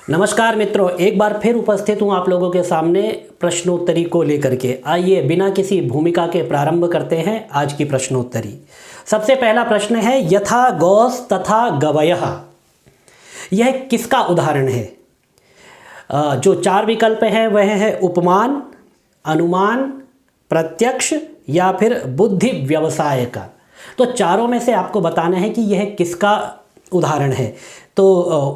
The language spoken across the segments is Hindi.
नमस्कार मित्रों, एक बार फिर उपस्थित हूँ आप लोगों के सामने प्रश्नोत्तरी को लेकर के। आइए बिना किसी भूमिका के प्रारंभ करते हैं आज की प्रश्नोत्तरी। सबसे पहला प्रश्न है, यथा गौस तथा गवयः, यह किसका उदाहरण है? जो चार विकल्प हैं वह है उपमान, अनुमान, प्रत्यक्ष या फिर बुद्धि व्यवसाय का। तो चारों में से आपको बताना है कि यह किसका उदाहरण है। तो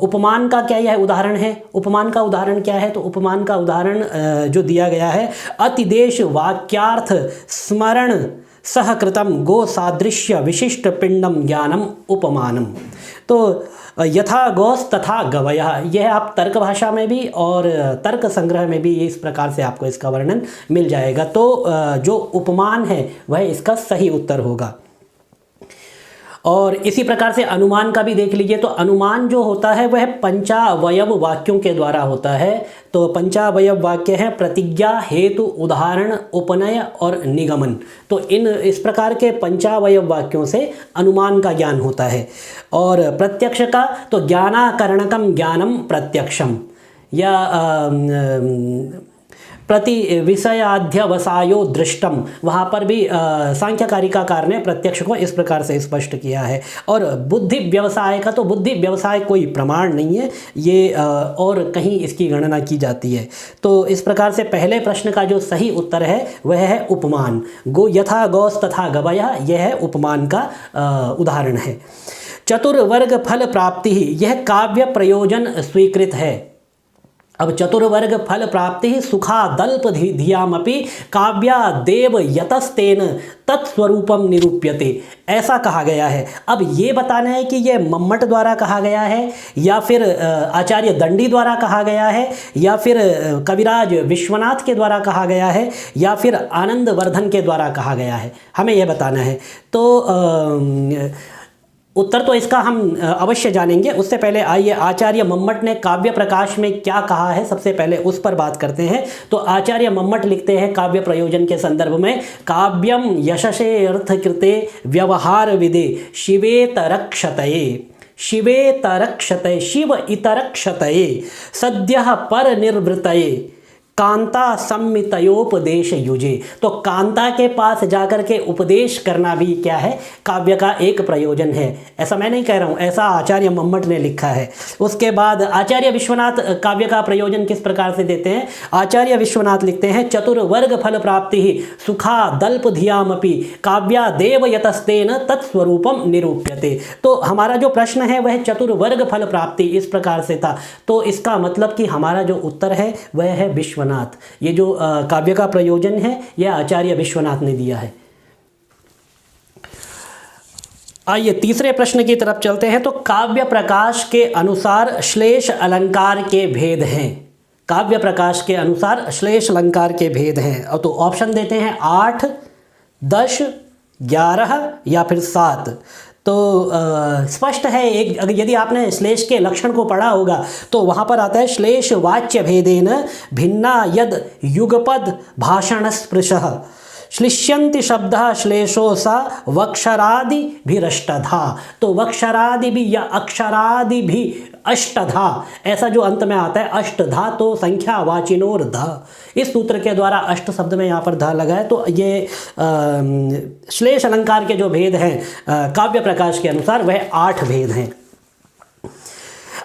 उपमान का क्या यह उदाहरण है? उपमान का उदाहरण क्या है? तो उपमान का उदाहरण जो दिया गया है, अतिदेश वाक्यार्थ स्मरण सहकृतम गो सादृश्य विशिष्ट पिंडम ज्ञानम उपमानम। तो यथा गौस तथा गवयः, यह आप तर्क भाषा में भी और तर्क संग्रह में भी इस प्रकार से आपको इसका वर्णन मिल जाएगा। तो जो उपमान है वह इसका सही उत्तर होगा। और इसी प्रकार से अनुमान का भी देख लीजिए। तो अनुमान जो होता है वह पंचावयव वाक्यों के द्वारा होता है। तो पंचावयव वाक्य हैं प्रतिज्ञा, हेतु, उदाहरण, उपनय और निगमन। तो इस प्रकार के पंचावयव वाक्यों से अनुमान का ज्ञान होता है। और प्रत्यक्ष का तो ज्ञानाकरणकम ज्ञानम प्रत्यक्षम, या प्रति विषयाध्यवसायो दृष्टम, वहाँ पर भी सांख्यकारिकाकार ने प्रत्यक्ष को इस प्रकार से स्पष्ट किया है। और बुद्धि व्यवसाय का तो बुद्धि व्यवसाय कोई प्रमाण नहीं है, ये और कहीं इसकी गणना की जाती है। तो इस प्रकार से पहले प्रश्न का जो सही उत्तर है वह है उपमान। यथा गौस तथा गवयः, यह है उपमान का उदाहरण है। चतुर्वर्ग फल प्राप्ति, यह काव्य प्रयोजन स्वीकृत है। अब चतुर्वर्ग फल प्राप्ति सुखादल्प धियामपि काव्यादेव यतस्तेन तत्स्वरूपम निरूप्यते, ऐसा कहा गया है। अब ये बताना है कि ये मम्मट द्वारा कहा गया है या फिर आचार्य दंडी द्वारा कहा गया है या फिर कविराज विश्वनाथ के द्वारा कहा गया है या फिर आनंदवर्धन के द्वारा कहा गया है, हमें यह बताना है। तो उत्तर तो इसका हम अवश्य जानेंगे। उससे पहले आइए आचार्य मम्मट ने काव्य प्रकाश में क्या कहा है, सबसे पहले उस पर बात करते हैं। तो आचार्य मम्मट लिखते हैं काव्य प्रयोजन के संदर्भ में, काव्यम यशसे अर्थकृते व्यवहार विदे शिवेतरक्षतये, शिवेतरक्षतये, शिव इतरक्षतये सद्यः पर निर्वृतये कांता सम्मितयोपदेश युजे। तो कांता के पास जाकर के उपदेश करना भी क्या है, काव्य का एक प्रयोजन है। ऐसा मैं नहीं कह रहा हूँ, ऐसा आचार्य मम्मट ने लिखा है। उसके बाद आचार्य विश्वनाथ काव्य का प्रयोजन किस प्रकार से देते हैं? आचार्य विश्वनाथ लिखते हैं, चतुर्वर्ग फल प्राप्ति सुखादल्प धियामपि काव्यादेव यतस्तेन तत्स्वरूपम निरूप्यते। तो हमारा जो प्रश्न है वह चतुर्वर्ग फल प्राप्ति इस प्रकार से था। तो इसका मतलब कि हमारा जो उत्तर है वह है विश्वनाथ। ये जो काव्य का प्रयोजन है यह आचार्य विश्वनाथ ने दिया है। आइए तीसरे प्रश्न की तरफ चलते हैं। तो काव्य प्रकाश के अनुसार श्लेष अलंकार के भेद हैं। काव्य प्रकाश के अनुसार श्लेष अलंकार के भेद हैं। तो ऑप्शन देते हैं 8, 10, 11 या फिर 7। तो स्पष्ट है, एक यदि आपने श्लेष के लक्षण को पढ़ा होगा तो वहाँ पर आता है श्लेष वाच्य भेदेन भिन्ना यद युगपद भाषण स्पृशः श्लिष्यन्ति शब्दः श्लेषो सा वक्षरादि भी अष्टधा। तो वक्षरादि भी या अक्षरादि भी अष्टधा, ऐसा जो अंत में आता है अष्टधा, तो संख्या वाचिनोर ध, इस सूत्र के द्वारा अष्ट शब्द में यहाँ पर ध लगा है। तो ये श्लेष अलंकार के जो भेद हैं काव्य प्रकाश के अनुसार वह 8 भेद हैं।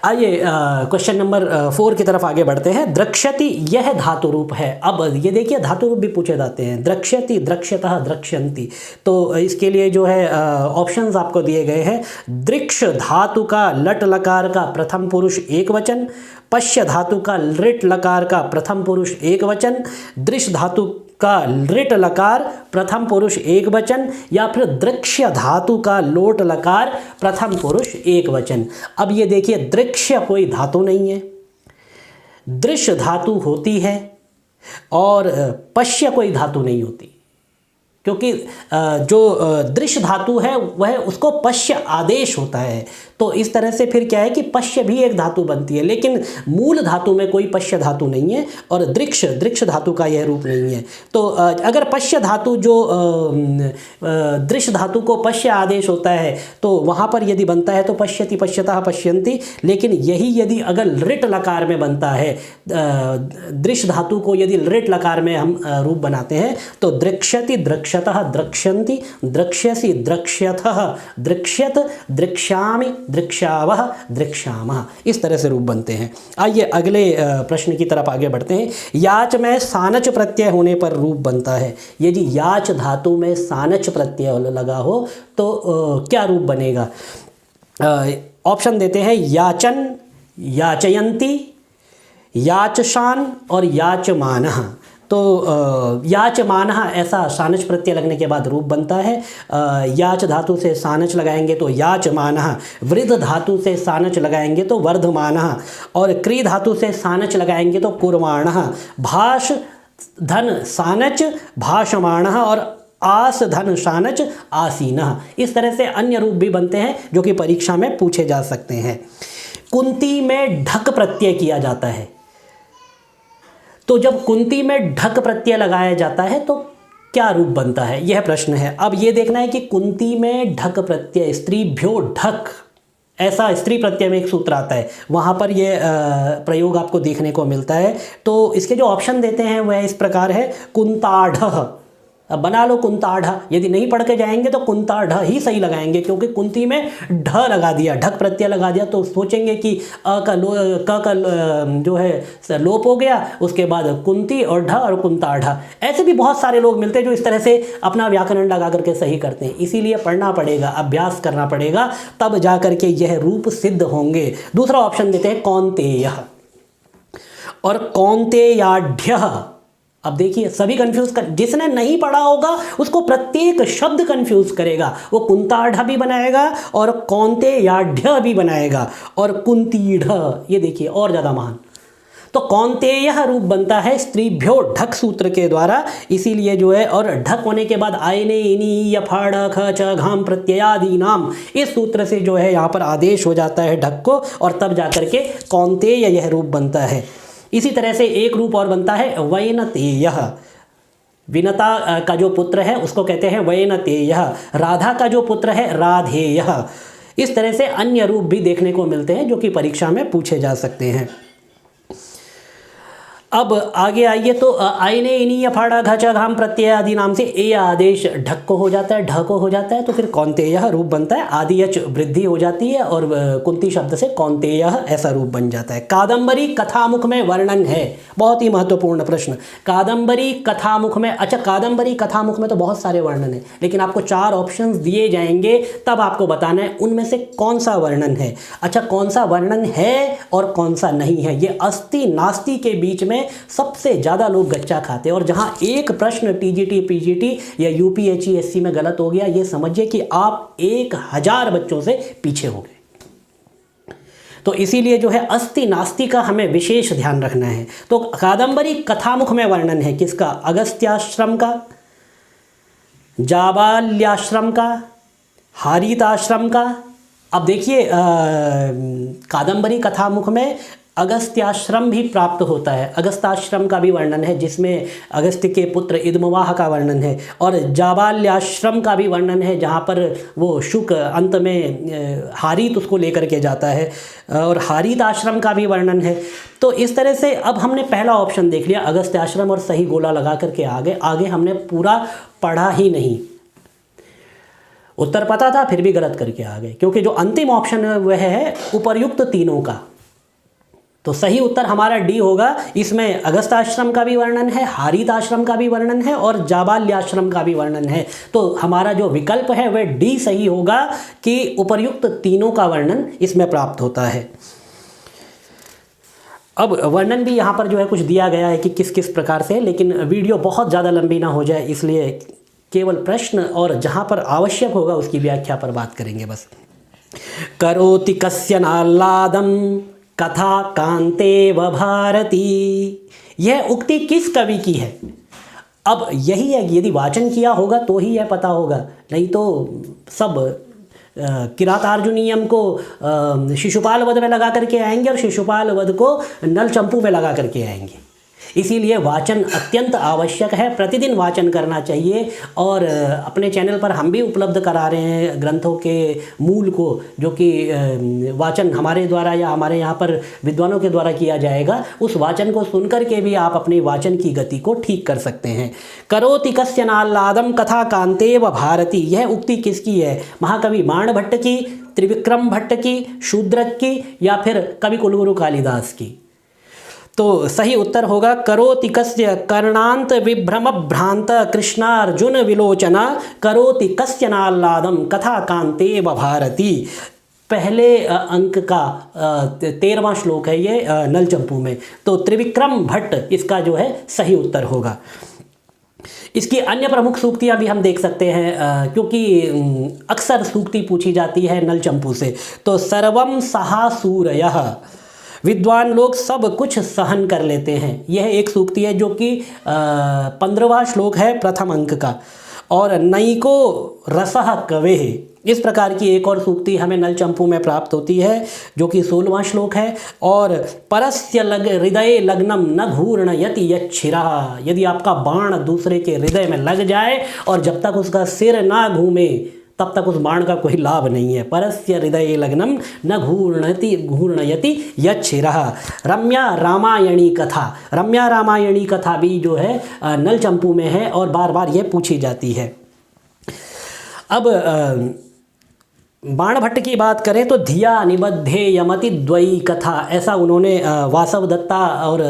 आइए क्वेश्चन नंबर 4 की तरफ आगे बढ़ते हैं। द्रक्ष्यति यह धातु रूप है। अब ये देखिए धातु रूप भी पूछे जाते हैं, द्रक्ष्यति, द्रक्ष्यतः, द्रक्ष्यन्ति। तो इसके लिए जो है ऑप्शंस आपको दिए गए हैं। दृक्ष धातु का लट लकार का प्रथम पुरुष एक वचन, पश्य धातु का लृट लकार का प्रथम पुरुष एक वचन, दृश धातु का लृट लकार प्रथम पुरुष एक वचन, या फिर दृक्ष्य धातु का लोट लकार प्रथम पुरुष एक वचन। अब ये देखिए दृक्ष्य कोई धातु नहीं है, दृश्य धातु होती है और पश्य कोई धातु नहीं होती। क्योंकि जो दृश्य धातु है वह उसको पश्य आदेश होता है, तो इस तरह से फिर क्या है कि पश्य भी एक धातु बनती है, लेकिन मूल धातु में कोई पश्य धातु नहीं है और दृक्ष धातु का यह रूप नहीं है। तो अगर पश्य धातु जो दृश्य धातु को पश्य आदेश होता है तो वहाँ पर यदि बनता है तो पश्यति, पश्यतः, पश्यन्ति। लेकिन यही यदि अगर लृट लकार में बनता है, दृश्य धातु को यदि लृट लकार में हम रूप बनाते हैं तो दृक्ष्यति, दृक्ष्यतः, द्रक्ष्यन्ति, द्रक्ष्यसि, द्रक्ष्यथः, दृक्ष्यत, दृक्ष्यामि, दृक्ष्यावः, दृक्ष्यामः, इस तरह से रूप बनते हैं। आइए अगले प्रश्न की तरफ आगे बढ़ते हैं। याच में सानच प्रत्यय होने पर रूप बनता है। यदि याच धातु में सानच प्रत्यय लगा हो तो क्या रूप बनेगा? ऑप्शन देते हैं याचन, याचयंती, याचशान और याचमानः। तो याचमानः ऐसा सानच प्रत्यय लगने के बाद रूप बनता है। याच धातु से सानच लगाएंगे तो याचमानः, वृद्ध धातु से सानच लगाएंगे तो वर्धमानः और क्री धातु से सानच लगाएंगे तो कुर्वाणः। भाष धन सानच भाषमाणः और आस धन सानच आसीनः। इस तरह से अन्य रूप भी बनते हैं जो कि परीक्षा में पूछे जा सकते हैं। कुंती में ढक प्रत्यय किया जाता है, तो जब कुंती में ढक प्रत्यय लगाया जाता है तो क्या रूप बनता है, यह प्रश्न है। अब ये देखना है कि कुंती में ढक प्रत्यय, स्त्रीभ्यो ढक, ऐसा स्त्री प्रत्यय में एक सूत्र आता है, वहाँ पर यह प्रयोग आपको देखने को मिलता है। तो इसके जो ऑप्शन देते हैं वह इस प्रकार है, कुंताढ़। अब बना लो कुंताढ़, यदि नहीं पढ़ के जाएंगे तो कुंताढ़ ही सही लगाएंगे, क्योंकि कुंती में ढ लगा दिया, ढक प्रत्यय लगा दिया तो सोचेंगे कि क का जो है लोप हो गया, उसके बाद कुंती और ढ और कुंताढ़। ऐसे भी बहुत सारे लोग मिलते हैं जो इस तरह से अपना व्याकरण लगा करके सही करते हैं। इसीलिए पढ़ना पड़ेगा, अभ्यास करना पड़ेगा, तब जा करके यह रूप सिद्ध होंगे। दूसरा ऑप्शन देते हैं कौन्तेय और कौन्तेयाढ्यः। अब देखिए सभी कंफ्यूज कर, जिसने नहीं पढ़ा होगा उसको प्रत्येक शब्द कंफ्यूज करेगा। वो कुंताढ़ भी बनाएगा और कौन्तेयाढ्य भी बनाएगा और कुंतीढ़, ये देखिए और ज़्यादा महान। तो कौन्तेय रूप बनता है स्त्रीभ्यो ढक सूत्र के द्वारा, इसीलिए जो है, और ढक होने के बाद आयने इनी यफाड़ ख च घाम प्रत्ययादि नाम, इस सूत्र से जो है यहाँ पर आदेश हो जाता है ढक को, और तब जाकर के कौन्तेय यह रूप बनता है। इसी तरह से एक रूप और बनता है वैनतेयः। विनता का जो पुत्र है उसको कहते हैं वैनतेयः, राधा का जो पुत्र है राधेयः। इस तरह से अन्य रूप भी देखने को मिलते हैं जो कि परीक्षा में पूछे जा सकते हैं। अब आगे आइए तो आयने इनी यफाड़ा घच घाम प्रत्यय आदि नाम से ए आदेश ढक को हो जाता है, ढ को हो जाता है, तो फिर कौन्तेय रूप बनता है। आदि यच वृद्धि हो जाती है और कुंती शब्द से कौन्तेय ऐसा रूप बन जाता है। कादंबरी कथामुख में वर्णन है, बहुत ही महत्वपूर्ण प्रश्न। कादंबरी कथामुख में, अच्छा कादंबरी कथामुख में तो बहुत सारे वर्णन है, लेकिन आपको 4 ऑप्शंस दिए जाएंगे, तब आपको बताना है उनमें से कौन सा वर्णन है। अच्छा कौन सा वर्णन है और कौन सा नहीं है, ये अस्ति नास्ति के बीच में सबसे ज़्यादा लोग गच्चा खाते हैं। और जहां एक प्रश्न टीजीटी पीजीटी या यूपीएचईएससी में गलत हो गया, ये समझिए कि आप 1000 बच्चों से पीछे हो गए। तो इसीलिए जो है अस्ति नास्ति का हमें विशेष ध्यान रखना है। तो कादंबरी कथामुख में वर्णन है किसका? अगस्त्याश्रम का, जाबाल्याश्रम का, हारीताश्रम का। अब देखिए कादंबरी कथामुख में अगस्त्याश्रम भी प्राप्त होता है, अगस्त्याश्रम का भी वर्णन है जिसमें अगस्त्य के पुत्र इदमवाह का वर्णन है, और जाबाल्याश्रम का भी वर्णन है जहाँ पर वो शुक अंत में हारीत उसको लेकर के जाता है, और हारीत आश्रम का भी वर्णन है। तो इस तरह से अब हमने पहला ऑप्शन देख लिया अगस्त्याश्रम और सही गोला लगा करके आगे हमने पूरा पढ़ा ही नहीं, उत्तर पता था फिर भी गलत करके आ गए, क्योंकि जो अंतिम ऑप्शन है वह है उपर्युक्त तीनों का। तो सही उत्तर हमारा डी होगा। इसमें अगस्त्याश्रम का भी वर्णन है, हारीत आश्रम का भी वर्णन है और जाबाल्याश्रम का भी वर्णन है। तो हमारा जो विकल्प है वह डी सही होगा कि उपर्युक्त तीनों का वर्णन इसमें प्राप्त होता है। अब वर्णन भी यहाँ पर जो है कुछ दिया गया है कि किस किस प्रकार से, लेकिन वीडियो बहुत ज़्यादा लंबी ना हो जाए इसलिए केवल प्रश्न और जहाँ पर आवश्यक होगा उसकी व्याख्या पर बात करेंगे बस। करोति कस्य नाह्लादं कथा कांते व भारती, यह उक्ति किस कवि की है? अब यही है कि यदि वाचन किया होगा तो ही यह पता होगा, नहीं तो सब किरातार्जुनीयम को शिशुपाल वध में लगा करके आएंगे और शिशुपाल वध को नल चंपू में लगा करके आएंगे। इसीलिए वाचन अत्यंत आवश्यक है, प्रतिदिन वाचन करना चाहिए। और अपने चैनल पर हम भी उपलब्ध करा रहे हैं ग्रंथों के मूल को, जो कि वाचन हमारे द्वारा या हमारे यहाँ पर विद्वानों के द्वारा किया जाएगा। उस वाचन को सुनकर के भी आप अपनी वाचन की गति को ठीक कर सकते हैं। करोति कस्य नाल्लादम कथा कांतेव भारती, यह उक्ति किसकी है? महाकवि बाण भट्ट की, त्रिविक्रम भट्ट की, शूद्रक की, या फिर कवि कुलगुरु कालिदास की? तो सही उत्तर होगा करोति कस्य कर्णांत विभ्रम भ्रांत कृष्णार्जुन विलोचना करोति कस्य नाल्लादम कथा कांतेव भारती। पहले अंक का 13वां श्लोक है ये नल चंपू में। तो त्रिविक्रम भट्ट इसका जो है सही उत्तर होगा। इसकी अन्य प्रमुख सूक्तियाँ भी हम देख सकते हैं, क्योंकि अक्सर सूक्ति पूछी जाती है नल चंपू से। तो सर्वम सहा सूरयः, विद्वान लोग सब कुछ सहन कर लेते हैं, यह एक सूक्ति है जो कि 15वां श्लोक है प्रथम अंक का। और नैको रसः कवेः, इस प्रकार की एक और सूक्ति हमें नल चंपू में प्राप्त होती है जो कि 16वां श्लोक है। और परस्य हृदय लग्नम न घूर्णयति यच्छिरः, यदि आपका बाण दूसरे के हृदय में लग जाए और जब तक उसका सिर ना घूमे तब तक उस बाण का कोई लाभ नहीं है। परस्य हृदय लग्नम न घूर्णयति यच्छिरः। रम्या रामायणी कथा, रम्या रामायणी कथा भी जो है नल चंपू में है और बार बार ये पूछी जाती है। अब बाण भट्ट की बात करें तो धिया निबद्धे यमति द्वयी कथा, ऐसा उन्होंने वासव दत्ता और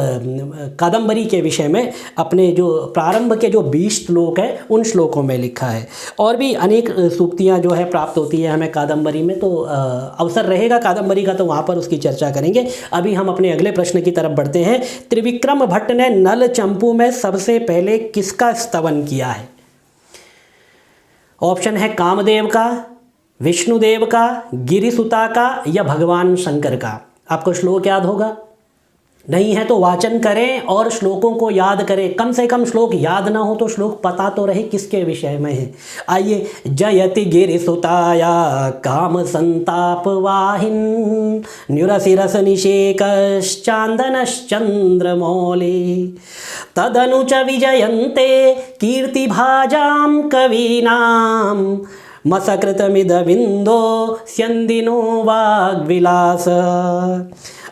कादंबरी के विषय में अपने जो प्रारंभ के जो 20 श्लोक है उन श्लोकों में लिखा है। और भी अनेक सूक्तियाँ जो है प्राप्त होती है हमें कादंबरी में, तो अवसर रहेगा कादंबरी का तो वहाँ पर उसकी चर्चा करेंगे। अभी हम अपने अगले प्रश्न की तरफ बढ़ते हैं। त्रिविक्रम भट्ट ने नल चंपू में सबसे पहले किसका स्तवन किया है? ऑप्शन है कामदेव का, विष्णुदेव का, गिरिसुता का, या भगवान शंकर का। आपको श्लोक याद होगा? नहीं है तो वाचन करें और श्लोकों को याद करें। कम से कम श्लोक याद ना हो तो श्लोक पता तो रहे किसके विषय में है। आइए, जयति गिरिसुताया काम संताप वाहिन न्युरसिरस निषेकश्चांदनश्चंद्रमौले तदनु च विजयन्ते कीर्तिभाजां कवीनां मसकृतमिदविन्दो स्यन्दिनो वाग्विलास।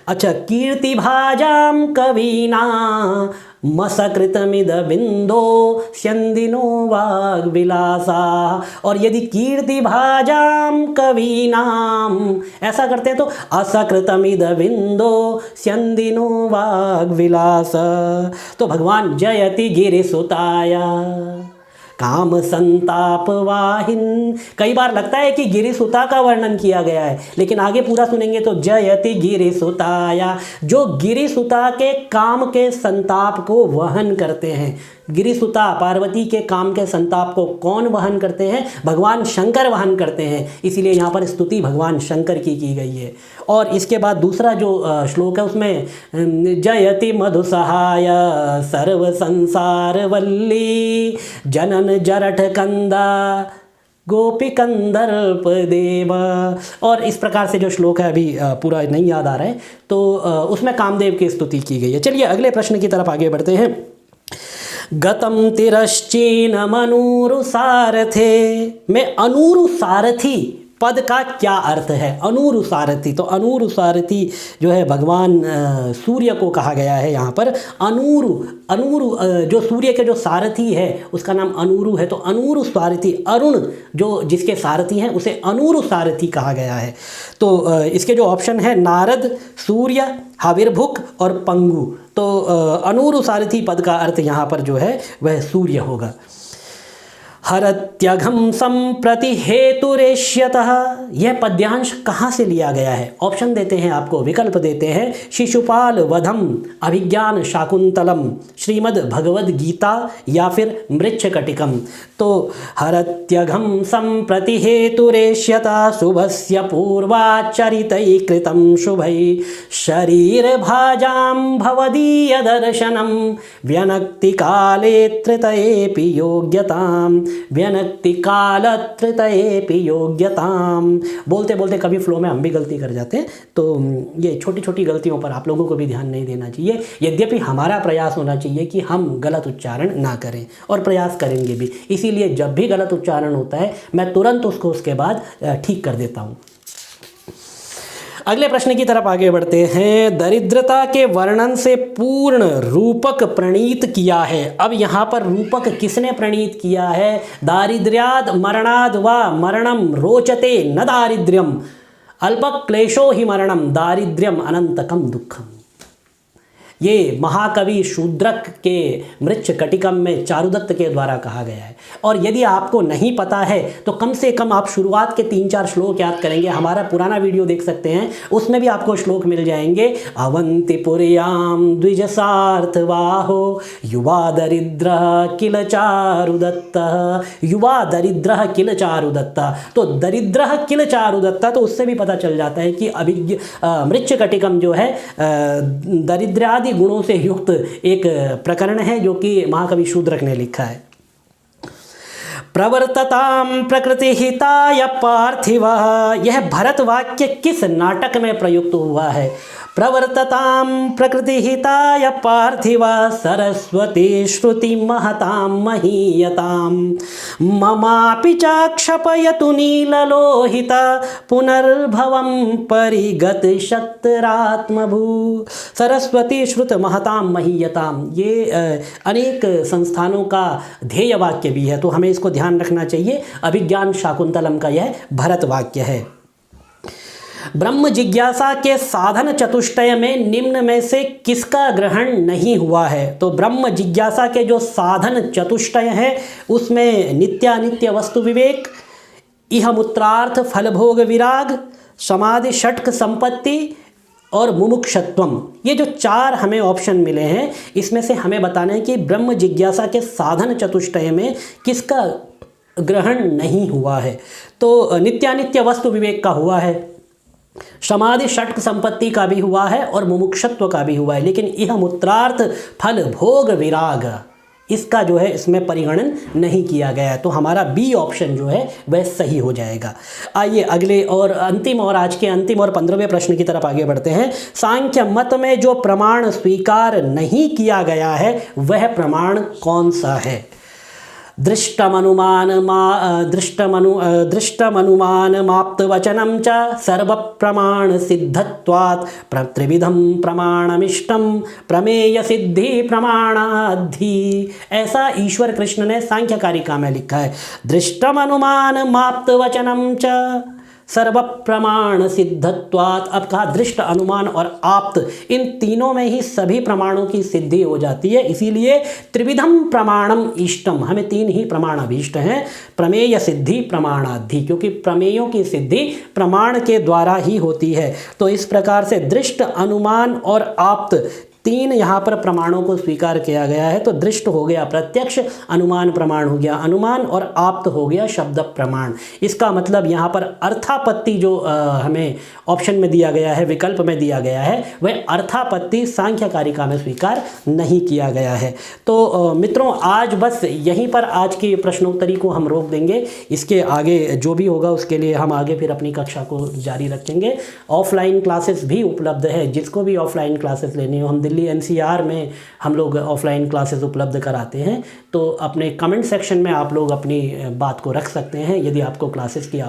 अच्छा, कीर्तिभाजां कवीना मसकृतमिदविन्दो स्यन्दिनो वाग्विलासा। और यदि कीर्तिभाजां कवीनाम ऐसा करते हैं तो असकृतमिदविन्दो स्यन्दिनो वाग्विलास। तो भगवान जयति गिरिसुताया काम संताप वाहिन, कई बार लगता है कि गिरिसुता का वर्णन किया गया है, लेकिन आगे पूरा सुनेंगे तो जयति गिरिसुताया, जो गिरिसुता के काम के संताप को वहन करते हैं। गिरिसुता पार्वती के काम के संताप को कौन वहन करते हैं? भगवान शंकर वहन करते हैं, इसीलिए यहाँ पर स्तुति भगवान शंकर की गई है। और इसके बाद दूसरा जो श्लोक है उसमें जयति मधुसहाय सर्व संसार वल्ली जनन जरठ कंदा गोपी कंदर्प देव। और इस प्रकार से जो श्लोक है अभी पूरा नहीं याद आ रहा है, तो उसमें कामदेव की स्तुति की गई है। चलिए अगले प्रश्न की तरफ आगे बढ़ते हैं। गतम तिरश्चीनमनूरुसारथे में अनूरुसारथी पद का क्या अर्थ है? अनूरुसारथी, तो अनूरुसारथी जो है भगवान सूर्य को कहा गया है यहाँ पर। अनूरु जो सूर्य के जो सारथी है उसका नाम अनूरु है, तो अनूरु सारथी, अरुण जो जिसके सारथी हैं उसे अनूरु सारथी कहा गया है। तो इसके जो ऑप्शन है नारद, सूर्य, हविर्भुक और पंगु, तो अनूरु सारथी पद का अर्थ यहाँ पर जो है वह सूर्य होगा। हरत्यघं संप्रति हेतुरेष्यतः, यह पद्यांश कहाँ से लिया गया है? ऑप्शन देते हैं आपको, विकल्प देते हैं, शिशुपाल वधम, अभिज्ञान शाकुंतलम, श्रीमद् भगवद गीता या फिर मृच्छकटिकम। तो हरत्यघं संप्रति हेतुरेष्यतः शुभस्य पूर्वाचरितैः कृतं शुभैः शरीरभाजां भवदीय दर्शनं व्यनक्ति काले त्रितयेऽपि योग्यतां, व्यनक्ति कालत्रितयेऽपि योग्यताम। बोलते बोलते कभी फ्लो में हम भी गलती कर जाते हैं, तो ये छोटी छोटी गलतियों पर आप लोगों को भी ध्यान नहीं देना चाहिए। यद्यपि हमारा प्रयास होना चाहिए कि हम गलत उच्चारण ना करें, और प्रयास करेंगे भी। इसीलिए जब भी गलत उच्चारण होता है मैं तुरंत उसको उसके बाद ठीक कर देता हूँ। अगले प्रश्न की तरफ आगे बढ़ते हैं। दरिद्रता के वर्णन से पूर्ण रूपक प्रणीत किया है। अब यहाँ पर रूपक किसने प्रणीत किया है? दारिद्र्याद मरणाद वा मरणम रोचते न दारिद्र्यम अल्प क्लेशो ही मरणम दारिद्र्यम अनंतकम दुखम। ये महाकवि शूद्रक के मृच्छकटिकम में चारुदत्त के द्वारा कहा गया है। और यदि आपको नहीं पता है तो कम से कम आप शुरुआत के 3-4 श्लोक याद करेंगे। हमारा पुराना वीडियो देख सकते हैं, उसमें भी आपको श्लोक मिल जाएंगे। अवंतिपुर्याम द्विजसार्थवाहो युवा दरिद्र किल चारुदत्त, युवा दरिद्र किल चारुदत्त। तो दरिद्र किल चारुदत्त, तो उससे भी पता चल जाता है कि मृच्छकटिकम जो है दरिद्रादि गुणों से युक्त एक प्रकरण है जो कि महाकवि शूद्रक ने लिखा है। प्रवर्तताम प्रकृति हिताय पार्थिवा, यह भरत वाक्य किस नाटक में प्रयुक्त हुआ है? प्रवर्तताम प्रकृति हिताय पार्थिवा सरस्वती श्रुति महताम महीयताम ममापि चाक्षपयतु नीललोहिता पुनर्भवम परिगत शक्तरात्मभू। सरस्वती श्रुत महताम महीयताम, ये अनेक संस्थानों का ध्येय वाक्य भी है, तो हमें इसको ध्यान रखना चाहिए। अभिज्ञान शाकुंतलम का यह भरत वाक्य है। ब्रह्म जिज्ञासा के साधन चतुष्टय में निम्न में से किसका ग्रहण नहीं हुआ है? तो ब्रह्म जिज्ञासा के जो साधन चतुष्टय है उसमें नित्यानित्य वस्तु विवेक, इहमूत्रार्थ फलभोग विराग, समाधि षट्क संपत्ति और मुमुक्षत्वम, ये जो 4 हमें ऑप्शन मिले हैं, इसमें से हमें बताना है कि ब्रह्म जिज्ञासा के साधन चतुष्टय में किसका ग्रहण नहीं हुआ है। तो नित्यानित्य वस्तु विवेक का हुआ है, समाधि षट्क संपत्ति का भी हुआ है और मुमुक्षत्व का भी हुआ है, लेकिन यह मूत्रार्थ फल भोग विराग इसका जो है इसमें परिगणन नहीं किया गया है। तो हमारा बी ऑप्शन जो है वह सही हो जाएगा। आइए अगले और अंतिम और आज के अंतिम और 15वें प्रश्न की तरफ आगे बढ़ते हैं। सांख्य मत में जो प्रमाण स्वीकार नहीं किया गया है वह प्रमाण कौन सा है? दृष्टमनुमानमाप्तवचनं च सर्वप्रमाण सिद्धत्वात् त्रिविधं प्रमाणमिष्टं प्रमेय सिद्धि प्रमाणाद्धि। ऐसा ईश्वर कृष्ण ने सांख्य कारिका में लिखा है। दृष्टमनुमानमाप्तवचनं च सर्व प्रमाण सिद्धत्वात्। अब कहा दृष्ट, अनुमान और आप्त, इन तीनों में ही सभी प्रमाणों की सिद्धि हो जाती है। इसीलिए त्रिविधम प्रमाणम इष्टम, हमें 3 ही प्रमाण अभीष्ट हैं, प्रमेय सिद्धि प्रमाणाद्धि, क्योंकि प्रमेयों की सिद्धि प्रमाण के द्वारा ही होती है। तो इस प्रकार से दृष्ट, अनुमान और आप्त 3 यहाँ पर प्रमाणों को स्वीकार किया गया है। तो दृष्ट हो गया प्रत्यक्ष, अनुमान प्रमाण हो गया अनुमान, और आप्त हो गया शब्द प्रमाण। इसका मतलब यहाँ पर अर्थापत्ति जो हमें ऑप्शन में दिया गया है, विकल्प में दिया गया है, वह अर्थापत्ति सांख्य कारिका में स्वीकार नहीं किया गया है। तो मित्रों आज बस यहीं पर आज की प्रश्नोत्तरी को हम रोक देंगे। इसके आगे जो भी होगा उसके लिए हम आगे फिर अपनी कक्षा को जारी रखेंगे। ऑफलाइन क्लासेस भी उपलब्ध है, जिसको भी ऑफलाइन क्लासेस लेनी हो, हम दिल्ली NCR में हम लोग ऑफलाइन क्लासेस उपलब्ध कराते हैं। तो अपने कमेंट सेक्शन में आप लोग अपनी बात को रख सकते हैं यदि आपको क्लासेस की